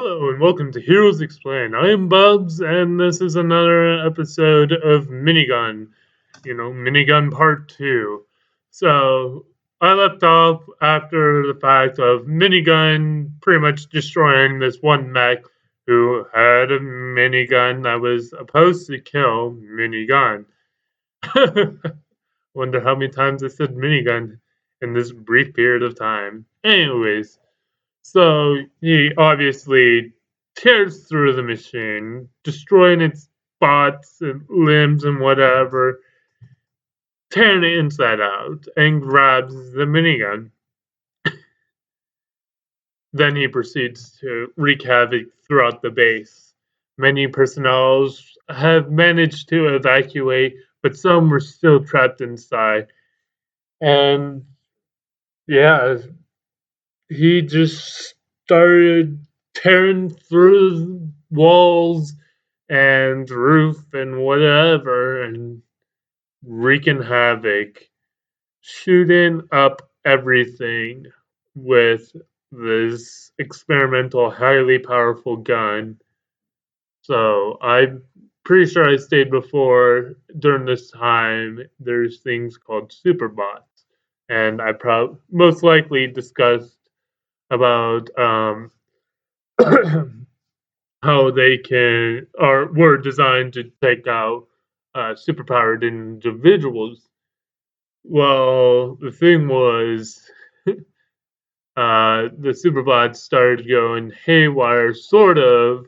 Hello and welcome to Heroes Explain. I am Bubs, and this is another episode of MiniGun. MiniGun Part 2. So, I left off after the fact of Minigun pretty much destroying this one mech who had a minigun that was supposed to kill Minigun. Wonder how many times I said minigun in this brief period of time. Anyways. So he obviously tears through the machine, destroying its bots and limbs and whatever, tearing it inside out, and grabs the minigun. Then he proceeds to wreak havoc throughout the base. Many personnel have managed to evacuate, but some were still trapped inside. And yeah, he just started tearing through walls and roof and whatever and wreaking havoc, shooting up everything with this experimental, highly powerful gun. So I'm pretty sure I stated before during this time there's things called superbots, and I most likely discussed about how they were designed to take out superpowered individuals. Well, the thing was, the superbots started going haywire, sort of.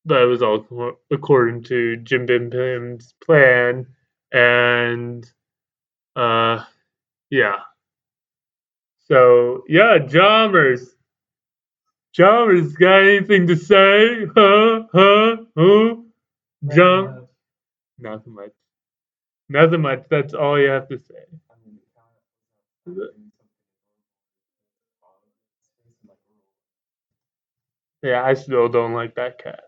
That was all according to Jim Bim Bim's plan, and yeah. So yeah, Jommers, got anything to say? Huh? Jom? Nothing much. Nothing much. That's all you have to say. Yeah, I still don't like that cat.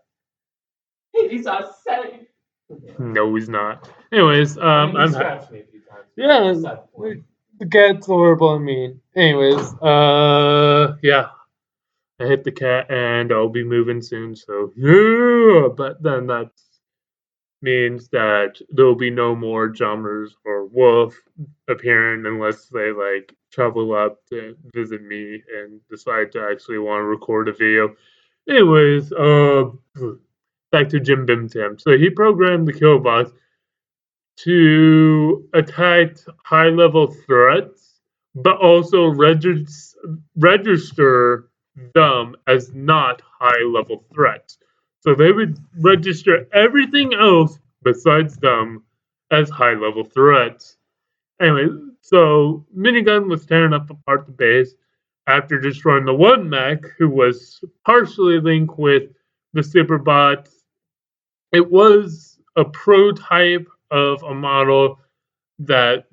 He's a safe. No, he's not. Anyways, He scratched me a few times. Yeah, the cat's horrible and mean. Anyways, yeah. I hit the cat and I'll be moving soon, so yeah. But then that means that there'll be no more Jumpers or Wolf appearing unless they like travel up to visit me and decide to actually want to record a video. Anyways, back to Jim Bim Tim. So he programmed the killbots to attack high level threats, but also register them as not high level threats. So they would register everything else besides them as high level threats. Anyway, so Minigun was tearing up apart the base after destroying the one mech who was partially linked with the Superbots. It was a prototype of a model that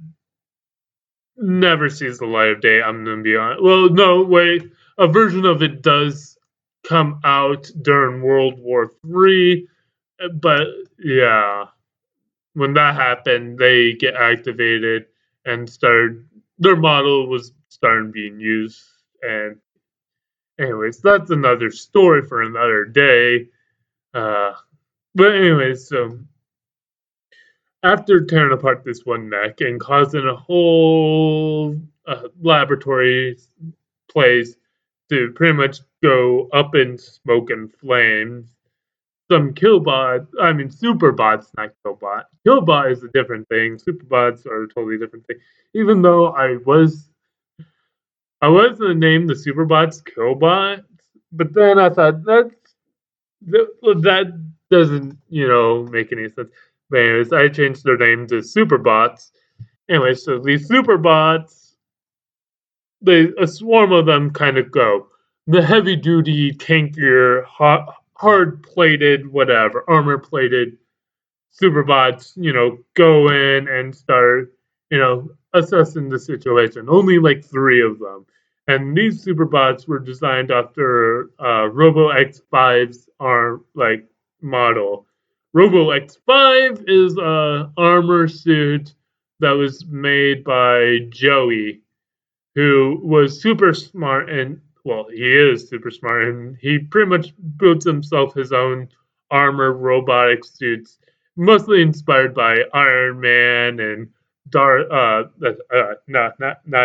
never sees the light of day. I'm gonna be honest. Well, no, wait. A version of it does come out during World War III, but yeah, when that happened, they get activated and started. Their model was starting being used, and anyways, that's another story for another day. But anyways, so after tearing apart this one mech and causing a whole laboratory place to pretty much go up in smoke and flames, some superbots, not killbot. Killbot is a different thing. Superbots are a totally different thing. Even though I was gonna name the superbots killbots, but then I thought that doesn't make any sense. But anyways, I changed their name to Superbots. Anyway, so these Superbots, a swarm of them kind of go. The heavy duty, tankier, hard plated, whatever, armor plated Superbots, go in and start, assessing the situation. Only like 3 of them. And these Superbots were designed after Robo X5's model. Robo X5 is a armor suit that was made by Joey, who was super smart and well, he is super smart, and he pretty much builds himself his own armored robotic suits, mostly inspired by Iron Man and not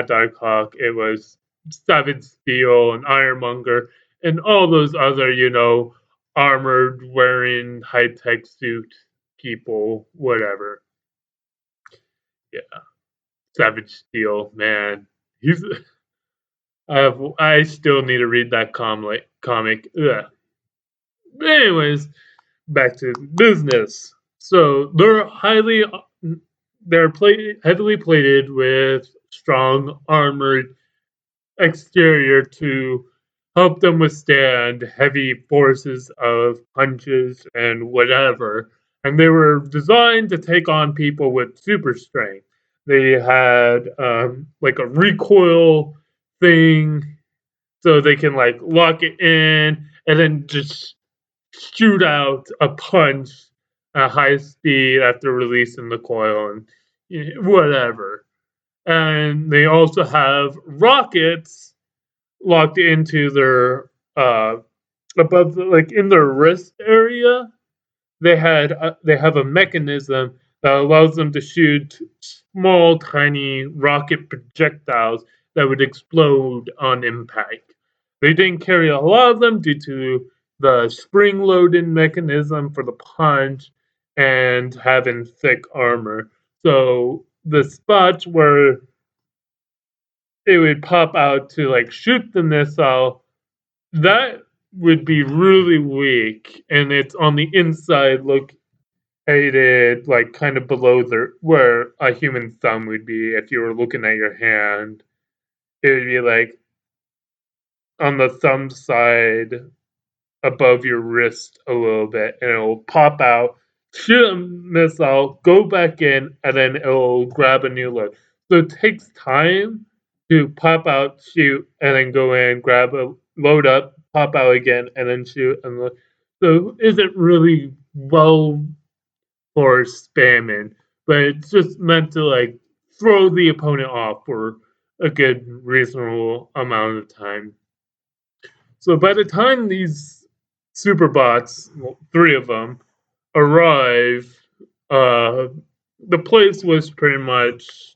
Darkhawk. It was Savage Steel and Ironmonger and all those other, armored wearing high tech suit people, whatever. Yeah, Savage Steel, man, he's. I still need to read that comic. Ugh. Anyways, back to business. So heavily plated with strong armored exterior to help them withstand heavy forces of punches and whatever. And they were designed to take on people with super strength. They had like a recoil thing so they can like lock it in and then just shoot out a punch at high speed after releasing the coil and whatever. And they also have rockets locked into their above like in their wrist area. They have a mechanism that allows them to shoot small, tiny rocket projectiles that would explode on impact. They didn't carry a lot of them due to the spring loading mechanism for the punch and having thick armor. So the spots where it would pop out to like shoot the missile, that would be really weak, and it's on the inside located like kind of below the where a human thumb would be if you were looking at your hand. It would be like on the thumb side above your wrist a little bit, and it'll pop out, shoot a missile, go back in, and then it'll grab a new load. So it takes time to pop out, shoot, and then go in, grab a load up, pop out again, and then shoot and load. So it isn't really well for spamming, but it's just meant to like throw the opponent off for a good reasonable amount of time. So by the time these superbots, well, three of them, arrive, uh, the place was pretty much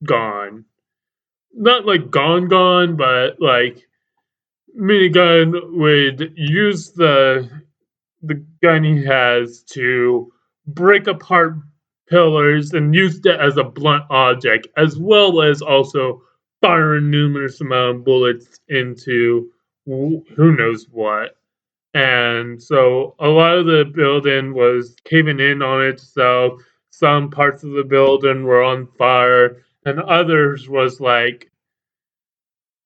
gone. Not like gone, but like MiniGun would use the gun he has to break apart pillars and used it as a blunt object, as well as also firing numerous amount of bullets into who knows what. And so a lot of the building was caving in on itself. Some parts of the building were on fire, and others was like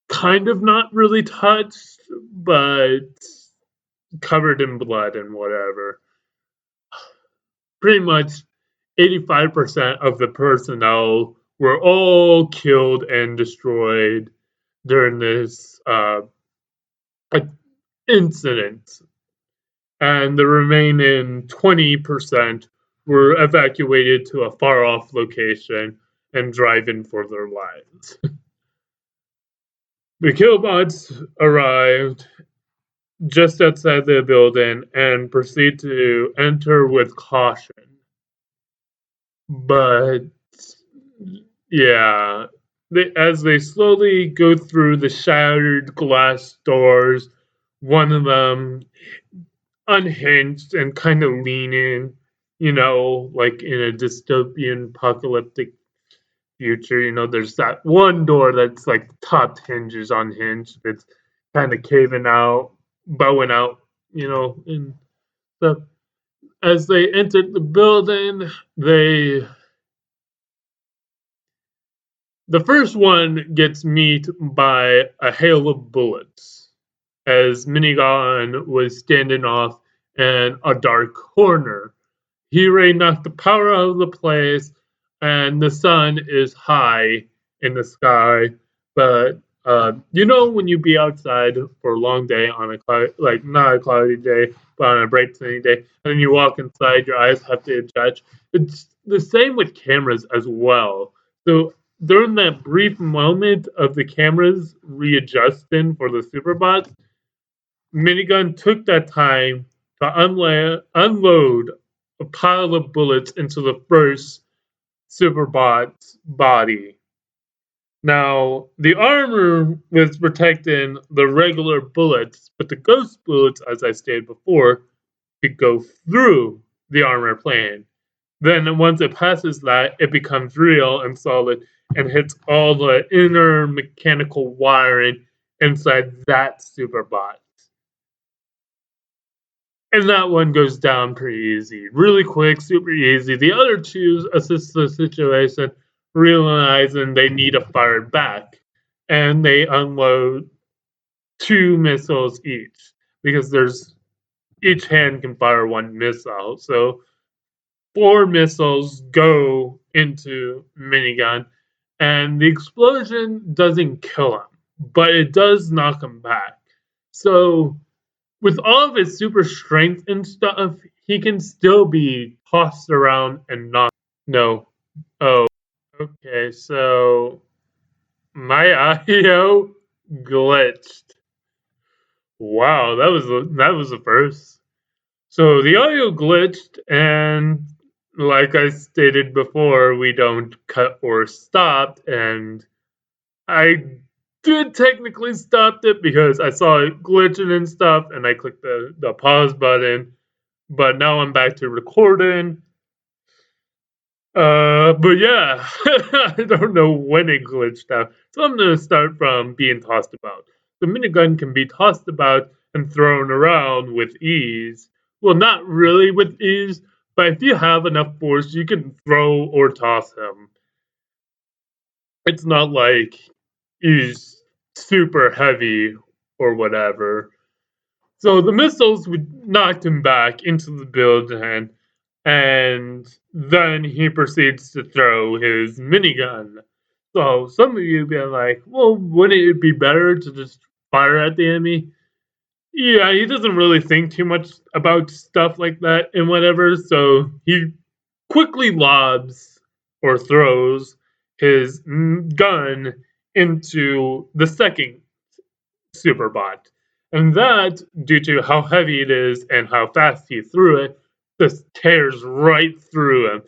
kind of not really touched, but covered in blood and whatever. Pretty much 85% of the personnel were all killed and destroyed during this incident, and the remaining 20% were evacuated to a far off location and driving for their lives. The killbots arrived just outside the building and proceed to enter with caution. But yeah, as they slowly go through the shattered glass doors, one of them unhinged and kind of leaning, like in a dystopian apocalyptic future. There's that one door that's like the top hinge is unhinged. It's kind of caving out, bowing out, and stuff. As they entered the building, the first one gets met by a hail of bullets as Minigun was standing off in a dark corner. He knocked the power out of the place, and the sun is high in the sky. But when you be outside for a long day on like not a cloudy day, but on a bright sunny day, and then you walk inside, your eyes have to adjust. It's the same with cameras as well. So during that brief moment of the cameras readjusting for the Superbots, MiniGun took that time to unload a pile of bullets into the first Superbot's body. Now, the armor was protecting the regular bullets, but the ghost bullets, as I stated before, could go through the armor plane. Then once it passes that, it becomes real and solid and hits all the inner mechanical wiring inside that Superbot. And that one goes down pretty easy. Really quick, super easy. The other two assess the situation, realizing they need a fire back. And they unload 2 missiles each. Because there's each hand can fire 1 missile. So 4 missiles go into MiniGun. And the explosion doesn't kill him, but it does knock him back. So with all of his super strength and stuff, he can still be tossed around and knocked. No. Oh, okay. So my audio glitched. Wow, that was the first. So the audio glitched, and like I stated before, we don't cut or stop, and I did technically stop it because I saw it glitching and stuff, and I clicked the pause button. But now I'm back to recording. But yeah, I don't know when it glitched out. So I'm gonna start from being tossed about. The minigun can be tossed about and thrown around with ease. Well, not really with ease, but if you have enough force, you can throw or toss him. It's not like he's super heavy or whatever. So the missiles would knock him back into the building, and then he proceeds to throw his minigun. So some of you be like, well, wouldn't it be better to just fire at the enemy? Yeah, he doesn't really think too much about stuff like that and whatever, so he quickly lobs or throws his gun into the second Superbot. And that, due to how heavy it is and how fast he threw it, just tears right through him,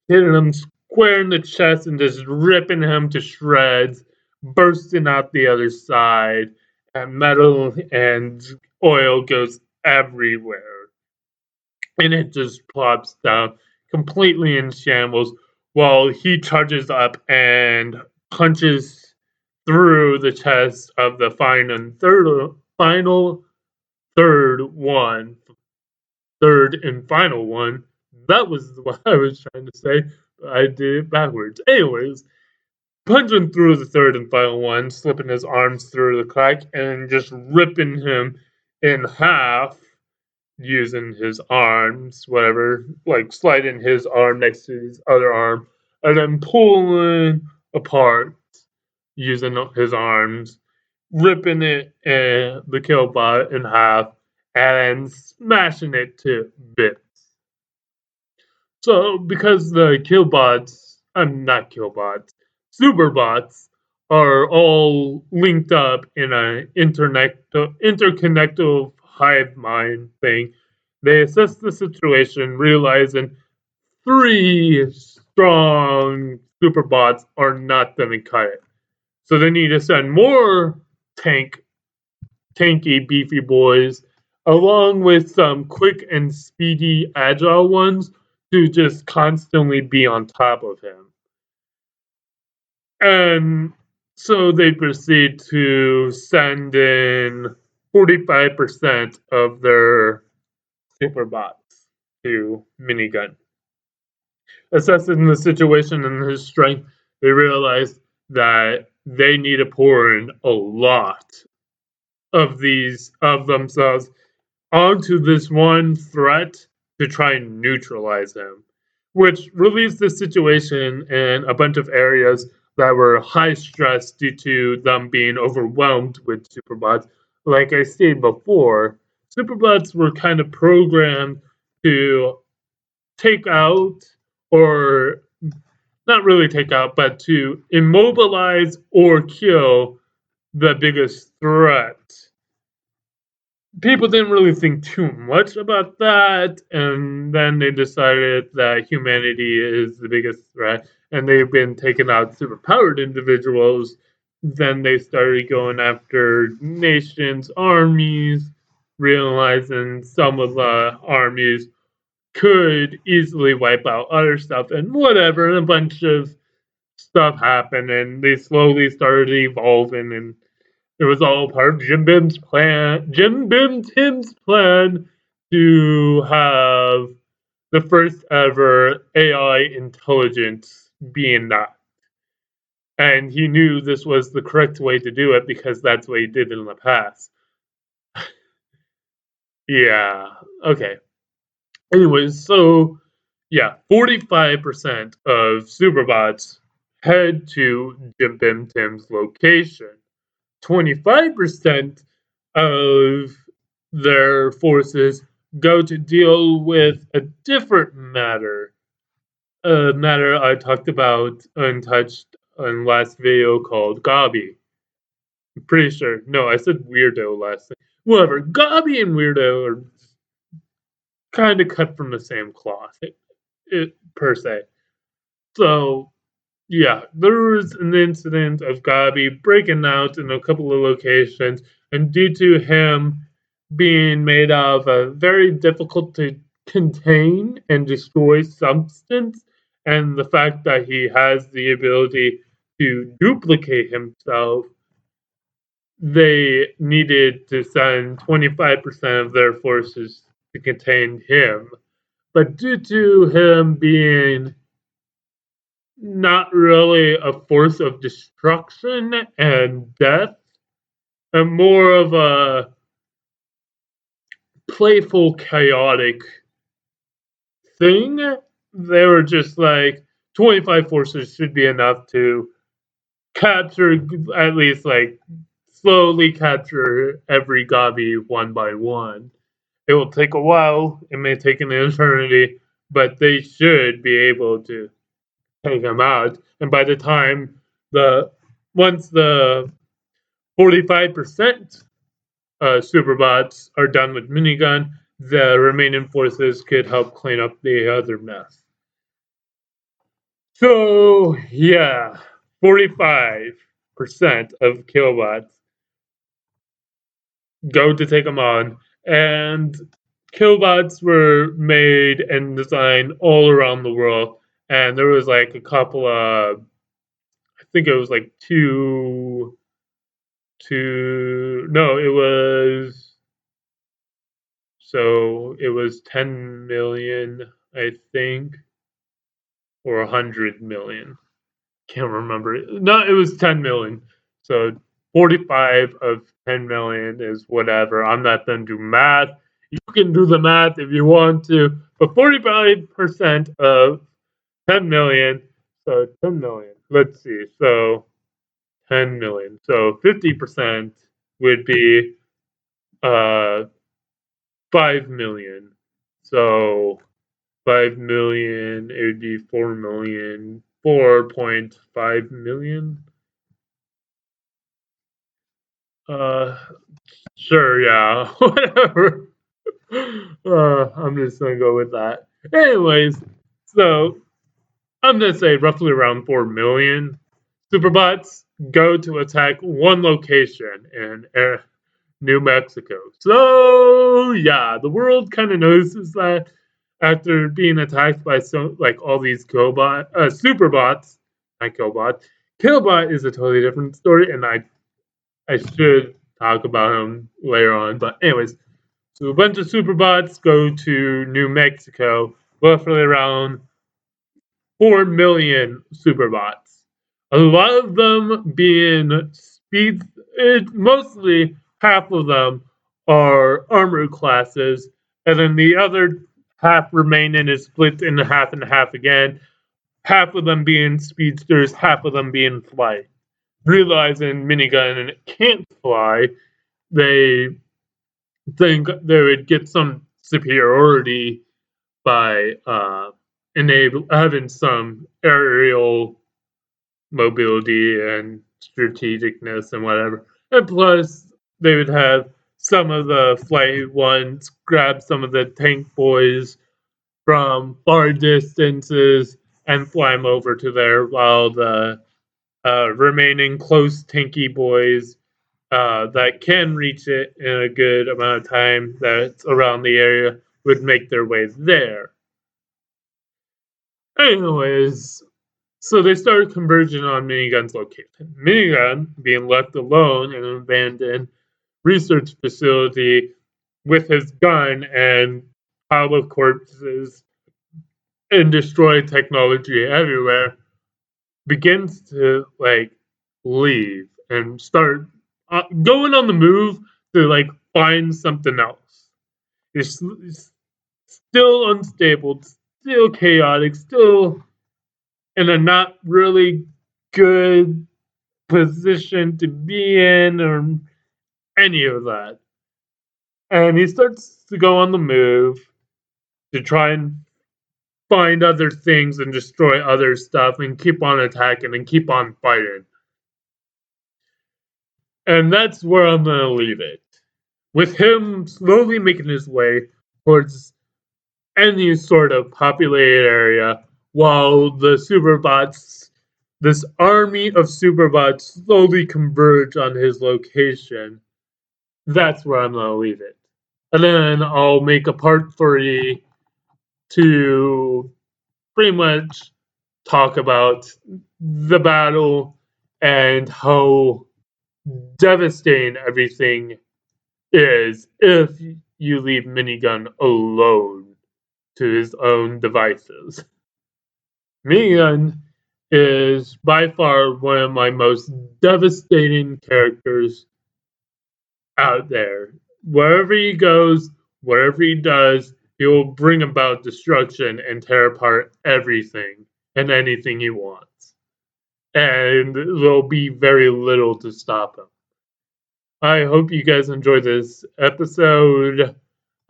hitting him square in the chest and just ripping him to shreds, bursting out the other side, and metal and oil goes everywhere. And it just plops down completely in shambles while he charges up and punches through the chest of the final third and final one. That was what I was trying to say. I did it backwards. Anyways, punching through the third and final one, slipping his arms through the crack, and just ripping him in half using his arms, whatever, like sliding his arm next to his other arm, and then pulling apart using his arms, ripping it and the killbot in half, and smashing it to bits. So because the killbots, I'm not killbots, superbots are all linked up in an interconnected hive mind thing, they assess the situation, realizing 3 strong superbots are not going to cut it. So they need to send more tanky, beefy boys, along with some quick and speedy, agile ones to just constantly be on top of him. And so they proceed to send in 45% of their superbots to MiniGun. Assessing the situation and his strength, they realize that they need to pour in a lot of themselves onto this one threat to try and neutralize him, which relieves the situation in a bunch of areas that were high stress due to them being overwhelmed with superbots. Like I stated before, superbots were kind of programmed to take out or not really take out, but to immobilize or kill the biggest threat. People didn't really think too much about that, and then they decided that humanity is the biggest threat, and they've been taking out superpowered individuals. Then they started going after nations, armies, realizing some of the armies could easily wipe out other stuff, and whatever, and a bunch of stuff happened, and they slowly started evolving, and it was all part of Jim Bim Tim's plan to have the first ever AI intelligence being that. And he knew this was the correct way to do it because that's what he did in the past. Yeah. Okay. Anyways, so yeah, 45% of Superbots head to Jim Bim Tim's location. 25% of their forces go to deal with a different matter. A matter I talked about untouched in last video called Gabi. I'm pretty sure. No, I said weirdo last thing. Whatever. Gabi and weirdo are kind of cut from the same cloth, per se. So yeah, there was an incident of Gabi breaking out in a couple of locations, and due to him being made of a very difficult to contain and destroy substance, and the fact that he has the ability to duplicate himself, they needed to send 25% of their forces to contain him. But due to him being not really a force of destruction and death, and more of a playful, chaotic thing. They were just like 25 forces should be enough to capture, at least like slowly capture every Gabi one by one. It will take a while, it may take an eternity, but they should be able to take them out. And by the time the once the 45% superbots are done with MiniGun, the remaining forces could help clean up the other mess. So yeah, 45% of killbots go to take them on, and killbots were made and designed all around the world. And there was like a couple of, I think it was like no, it was, so it was 10 million, I think, or 100 million. Can't remember. No, it was 10 million. So 45 of 10 million is whatever. I'm not going to do math. You can do the math if you want to, but 45% of 10 million. So 10 million. Let's see. So 10 million. So 50% would be uh 5 million. So 5 million, it would be 4 million, 4.5 million. Uh, sure, yeah, whatever. I'm just gonna go with that. Anyways, so I'm gonna say roughly around 4 million superbots go to attack one location in New Mexico. So yeah, the world kind of notices that after being attacked by all these superbots, not killbot. Killbot is a totally different story, and I should talk about him later on. But anyways, so a bunch of superbots go to New Mexico, roughly around 4 million superbots. A lot of them being speed, mostly half of them are armored classes, and then the other half remaining is split into half and half again. Half of them being speedsters, half of them being flight. Realizing MiniGun can't fly, they think they would get some superiority by having some aerial mobility and strategicness and whatever. And plus, they would have some of the flight ones grab some of the tank boys from far distances and fly them over to there, while the remaining close tanky boys that can reach it in a good amount of time that's around the area would make their way there. Anyways, so they started converging on Minigun's location. Minigun, being left alone in an abandoned research facility with his gun and pile of corpses and destroyed technology everywhere, begins to leave and start going on the move to find something else. It's still unstable, still chaotic, still in a not really good position to be in or any of that. And he starts to go on the move to try and find other things and destroy other stuff and keep on attacking and keep on fighting. And that's where I'm going to leave it. With him slowly making his way towards any sort of populated area while the superbots, this army of superbots, slowly converge on his location. That's where I'm going to leave it. And then I'll make a part 3 to pretty much talk about the battle and how devastating everything is if you leave Minigun alone to his own devices. Minigun is by far one of my most devastating characters out there. Wherever he goes, whatever he does, he will bring about destruction and tear apart everything and anything he wants. And there'll be very little to stop him. I hope you guys enjoyed this episode.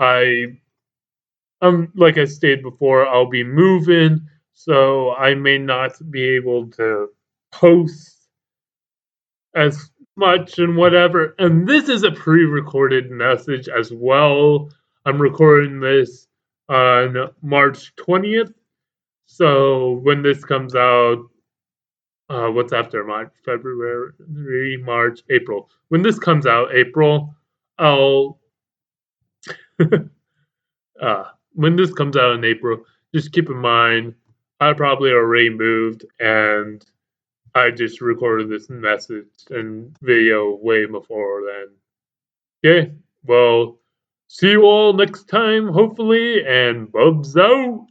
Like I stated before, I'll be moving, so I may not be able to post as much and whatever. And this is a pre-recorded message as well. I'm recording this on March 20th. So when this comes out, what's after March? February, March, April. When this comes out, April, I'll when this comes out in April, just keep in mind I probably already moved and I just recorded this message and video way before then. Okay, well, see you all next time, hopefully, and Bubs out!